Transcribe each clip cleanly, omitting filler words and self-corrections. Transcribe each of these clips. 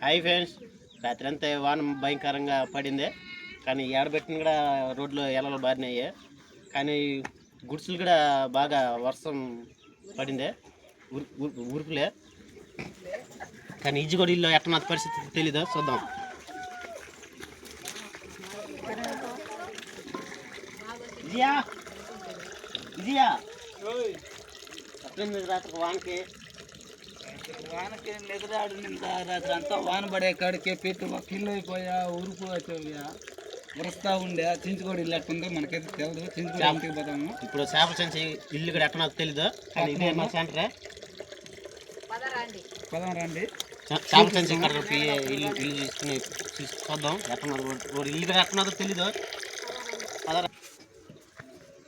Hi friends, రాత్రి అంతా వాన భయంకరంగా పడింది. కానీ ఏడబెట్టిన కూడా రోడ్లు ఎలలు బారినాయి. కానీ గుడ్సులు కూడా బాగా వర్షం పడింది, ఉరుకులే. కానీ ఇజ్జిగోడ ఇల్లు ఎట్టన్న పరిస్థితి తెలీదు, చూద్దాం. ఇదియా ఇదియా రాత్రి వానకి నిద్రాడు రాత్రి అంతా వాన పడే కాడికి పెట్టి కిల్లు అయిపోయా, ఉరుకు అయిపోయా, ఉరుస్తా ఉండే. చించుకోడి ఇల్లు ఎట్టుందో మనకైతే తెలియదు. చించుకోడి ఇంటికి పోతాము. ఇప్పుడు చేపల సంచి ఇల్లు కూడా ఎట్ట నాకు తెలీదు, కానీ ఇదే మా సెంటరే. పదం రండి, చేపల సంచి ఇక్కడ ఇల్లు తీసుకుని చూద్దాం. ఎట్టన్నది ఇల్లు కూడా ఎట్టన్నదో తెలీదు.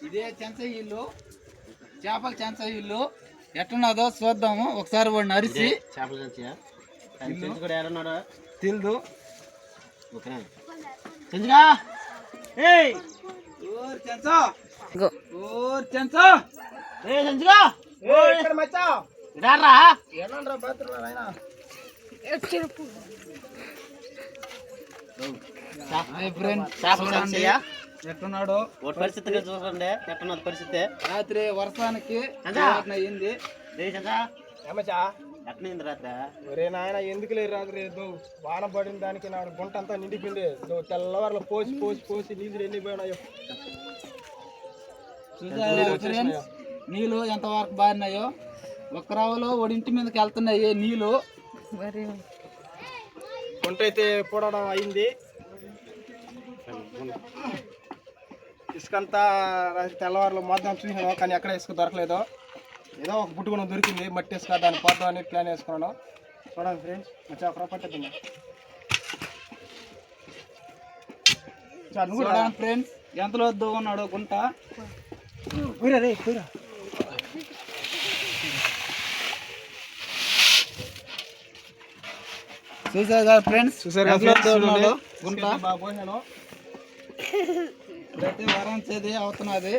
ఇదే చెంచ ఇల్లు, చేపల చెంచ ఇల్లు ఎట్టున్నదో చూద్దాము. ఒకసారి వాడిని అరిసి చేపల సంచి కూడా ఏడన్నాడు తెలియదు. ఎట్టున్నాడు పరిస్థితి చూడండి, ఎట్టున్నది పరిస్థితి. రాత్రి వర్షానికి అయింది. ఎట్నైంది రాత్రి? ఒరే నాయన ఎందుకు లేదు రాత్రి వాన పడిన దానికి నా గుంట అంతా నిండిపోయింది. తెల్లవారులో పోసి పోసి పోసి నీళ్ళు ఎండిపోయినాయో. నీళ్ళు ఎంతవరకు బారినాయో. ఒక్క రావులో ఒడింటి మీదకి వెళ్తున్నాయి నీళ్ళు. గుంట అయితే పూడడం అయింది. ఇసుకంతా తెల్లవారులో మొత్తం చూసినాను, కానీ ఎక్కడ ఇసుక దొరకలేదు. ఏదో ఒక బుట్టుకుని దొరికింది, మట్టి ఇసుక. దాన్ని పోద్దాం అని ప్లాన్ వేసుకున్నాను. చూడండి ఫ్రెండ్స్, మంచిగా పట్టేద్దాం. చూడండి ఫ్రెండ్స్, ఎంతలో వద్దు ఉన్నాడు గుంట. పోయిరా రే పోయిరా. చూసారు కదా ఫ్రెండ్స్, చూసారు గుంట బాగా పోసాను. ఇప్పుడైతే వరం చేది అవుతున్నది.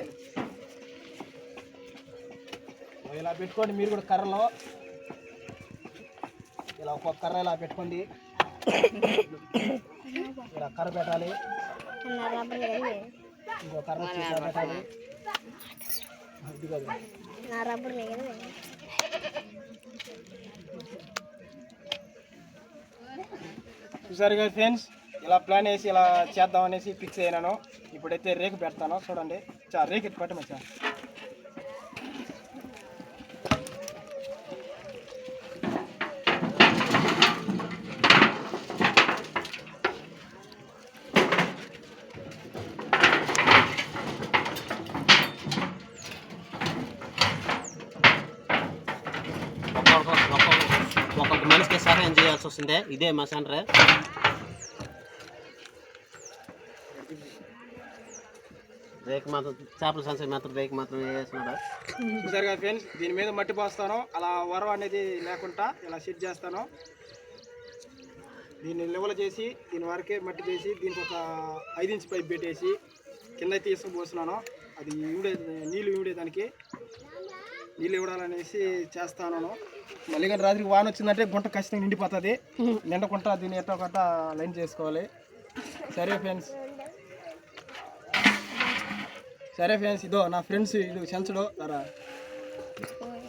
ఇలా పెట్టుకోండి మీరు కూడా కర్రలో. ఇలా ఒక్కొక్క కర్ర ఇలా పెట్టుకోండి. ఇలా కర్ర పెట్టాలి, ఇంకో కర్ర పెట్టాలి. చూసారు కదా ఫ్రెండ్స్, ఇలా ప్లాన్ వేసి ఇలా చేద్దాం అనేసి ఫిక్స్ అయినాను. ఇప్పుడైతే రేకు పెడతాను. చూడండి, రేకు ఎత్తి పెట్టమా. ఒక్కొక్క మనిషికి సహాయం చేయాల్సి వస్తుంది. ఇదే మా సెంటర్. రేకు మాత్రం చేపల సంచి మాత్రం రేకు మాత్రం వేస్తున్నాడు. చూసారు కదా ఫ్రెండ్స్, దీని మీద మట్టి పోస్తాను. అలా వరం అనేది లేకుండా ఇలా సెట్ చేస్తాను. దీన్ని లెవెల్ చేసి దీని వరకే మట్టి చేసి దీనికి ఒక 5 ఇంచ్ పైప్ పెట్టేసి కింద తీసుకుపోస్తున్నాను. అది నీళ్ళు ఇవ్వడానికి నీళ్ళు ఇవ్వడాలనేసి చేస్తాను. మళ్ళీ కానీ రాత్రికి వాన వచ్చిందంటే గుంట ఖచ్చితంగా నిండిపోతుంది. నిండకుండా దీన్ని ఎట్టో గట్ట లైన్ చేసుకోవాలి. సరే ఫ్రెండ్స్, ఇదో నా ఫ్రెండ్స్, ఇది చెంచడు రా,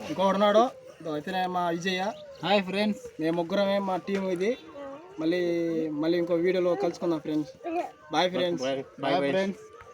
ఇంకొకడు ఉన్నాడు. ఇదో అయితేనే మా విజయ్య. హాయ్ ఫ్రెండ్స్, మేము ముగ్గురమే మా టీం ఇది. మళ్ళీ ఇంకో వీడియోలో కలుసుకుందాం friends. Bye friends. Bye friends.